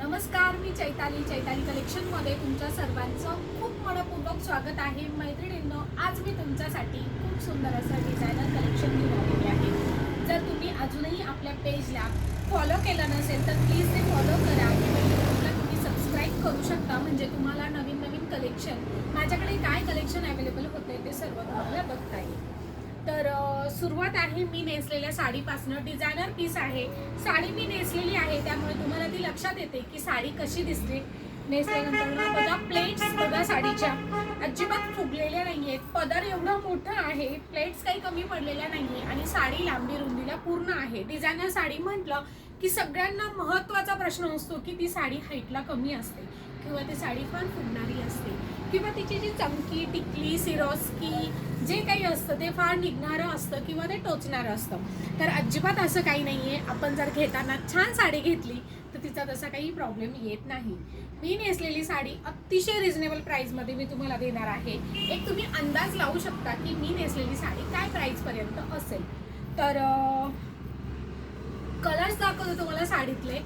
नमस्कार, मी चैताली कलेक्शनमध्ये तुमच्या सर्वांचं खूप मनपूर्वक स्वागत आहे. मैत्रिणींनो, आज मी तुमच्यासाठी खूप सुंदर असं डिझायनर कलेक्शन घेऊन आलेले आहे. जर तुम्ही अजूनही आपल्या पेजला फॉलो केलं नसेल तर प्लीज ते फॉलो करा किंवा यूट्यूबला तुम्ही सबस्क्राईब करू शकता, म्हणजे तुम्हाला नवीन नवीन कलेक्शन, माझ्याकडे काय कलेक्शन अवेलेबल होते ते सर्व तुम्हाला बघता येईल. तर सुरुवात आहे मी नेसलेल्या साडीपासनं. डिझायनर पीस आहे, साडी मी नेसलेली आहे त्यामुळे तुम्हाला ती लक्षात येते की साडी कशी दिसते नेसल्यानंतर. बघा, प्लेट्स बघा साडीच्या अजिबात फुगलेल्या नाहीयेत, पदर एवढा मोठा आहे, प्लेट्स काही कमी पडलेल्या नाहीये आणि साडी लांबी रुंदीला पूर्ण आहे. डिझायनर साडी म्हटलं की सगळ्यांना महत्त्वाचा प्रश्न असतो की ती साडी हाईटला कमी असते किंवा ती साडी फार फुगणारी असते किंवा तिची जी चमकी, टिकली, सिरोस्की जे काही असतं ते फार निघणारं असतं किंवा ते टोचणारं असतं. तर अजिबात असं काही नाही आहे. आपण जर घेताना छान साडी घेतली तर तिचा तसा काही प्रॉब्लेम येत नाही. मी नेसलेली साडी अतिशय रिजनेबल प्राईसमध्ये मी तुम्हाला देणार आहे. एक तुम्ही अंदाज लावू शकता की मी नेसलेली साडी काय प्राईसपर्यंत असेल. तर कलर्स दाखवतो तुम्हाला. साडीतले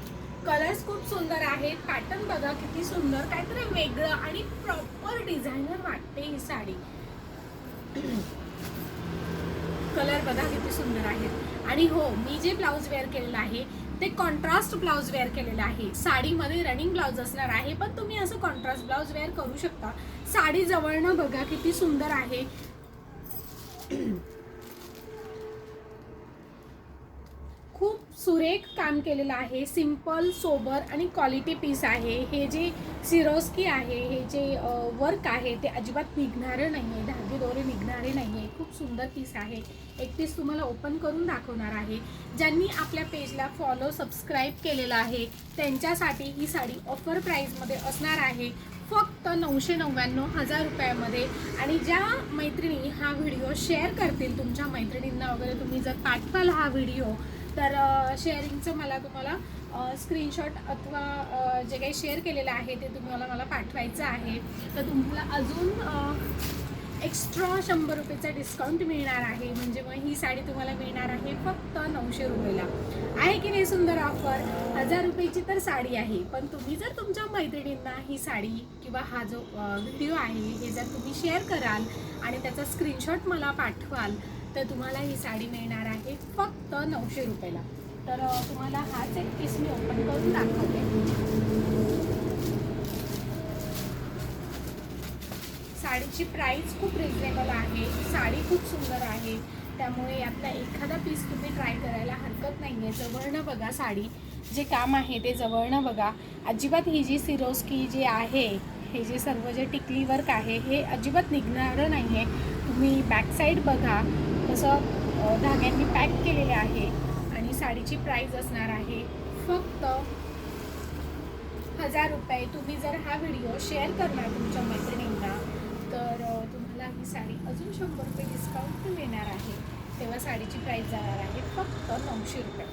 कलर्स खूप सुंदर आहेत. पॅटर्न बघा किती सुंदर, काहीतरी वेगळं आणि प्रॉपर डिझायनर वाटते ही साडी. कलर बघा किती सुंदर आहेत. आणि हो, मी जे ब्लाऊज वेअर केलेलं आहे ते कॉन्ट्रास्ट ब्लाऊज वेअर केलेलं आहे. साडीमध्ये रनिंग ब्लाऊज असणार आहे, पण तुम्ही असं कॉन्ट्रास्ट ब्लाऊज वेअर करू शकता. साडी जवळनं बघा किती सुंदर आहे. खूप सुरेख काम केलेलं आहे. सिंपल, सोबर आणि क्वालिटी पीस आहे. हे जे सिरोस्की आहे, हे जे वर्क आहे ते अजिबात निघणारं नाही आहे, धागे दोरे निघणारे नाही आहे. खूप सुंदर पीस आहे. एक पीस तुम्हाला ओपन करून दाखवणार आहे. ज्यांनी आपल्या पेजला फॉलो, सबस्क्राईब केलेलं आहे त्यांच्यासाठी ही साडी ऑफर प्राईसमध्ये असणार आहे, फक्त 999, 1000 रुपयामध्ये. आणि ज्या मैत्रिणी हा व्हिडिओ शेअर करतील तुमच्या मैत्रिणींना वगैरे, तुम्ही जर पाठवाल हा व्हिडिओ तर शेअरिंगचं तुम्हाला स्क्रीनशॉट अथवा जे काही शेअर केलेलं आहे ते तुम्हाला मला पाठवायचं आहे. तर तुम्हाला अजून एक्स्ट्रा 100 रुपयेचा डिस्काउंट मिळणार आहे. म्हणजे मग ही साडी तुम्हाला मिळणार आहे फक्त 900 रुपयाला. आहे की नाही सुंदर ऑफर? 1000 रुपयाची तर साडी आहे, पण तुम्ही जर तुमच्या मैत्रिणींना ही साडी किंवा हा जो व्हिडिओ आहे हे जर तुम्ही शेअर कराल आणि त्याचा स्क्रीनशॉट मला पाठवाल तर तुम्हाला ही साडी मिळणार आहे फक्त 900 रुपयाला. तर तुम्हाला हाच एक पीस मी ओपन करून दाखवते. साडीची प्राईस खूप रिजनेबल आहे, साडी खूप सुंदर आहे, त्यामुळे यातला एखादा पीस तुम्ही ट्राय करायला हरकत नाही आहे. जवळनं बघा, साडी जे काम आहे ते जवळनं बघा. अजिबात ही जी सिरोस्की जे आहे, हे जे सर्व जे टिकली वर्क आहे हे अजिबात निघणारं नाही आहे. तुम्ही बॅकसाईड बघा कसं धाग्यांनी पॅक केलेले आहे. आणि साडीची प्राईस असणार आहे फक्त 1000 रुपये. तुम्ही जर हा व्हिडिओ शेअर करणार तुमच्या मैत्रिणींना तर तुम्हाला ही साडी अजून 100 रुपये डिस्काउंट मिळणार आहे. तेव्हा साडीची प्राईस जाणार आहे फक्त 900 रुपये.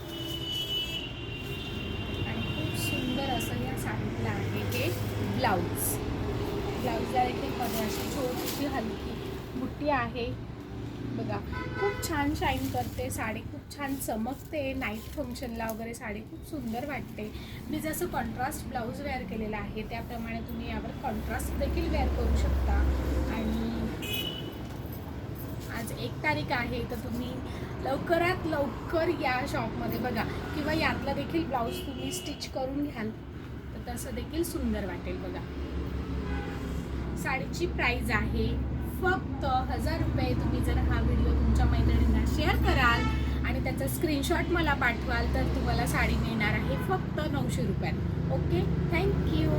आणि खूप सुंदर असं या साडीतलं आहे हे ब्लाऊज. ब्लाऊजला देखील मध्ये अशी छोटीशी हलकी बुट्टी आहे बघा. खूप छान शाईन करते साडी, खूप छान चमकते. नाईट फंक्शनला वगैरे साडी खूप सुंदर वाटते. मी जसं कॉन्ट्रास्ट ब्लाऊज वेअर केलेलं आहे त्याप्रमाणे तुम्ही यावर कॉन्ट्रास्ट देखील वेअर करू शकता. आणि आज 1 तारीख आहे तर तुम्ही लवकरात लवकर या शॉपमध्ये बघा, किंवा यातला देखील ब्लाऊज तुम्ही स्टिच करून घ्याल तर तसं देखील सुंदर वाटेल बघा. साडीची प्राईस आहे फक्त 1000 रुपये. तुम्ही जर हा व्हिडिओ तुमच्या मैत्रिणींना शेअर कराल आणि त्याचा स्क्रीनशॉट मला पाठवाल तर तुम्हाला साडी मिळणार आहे फक्त 900 रुपयात. Okay, thank you.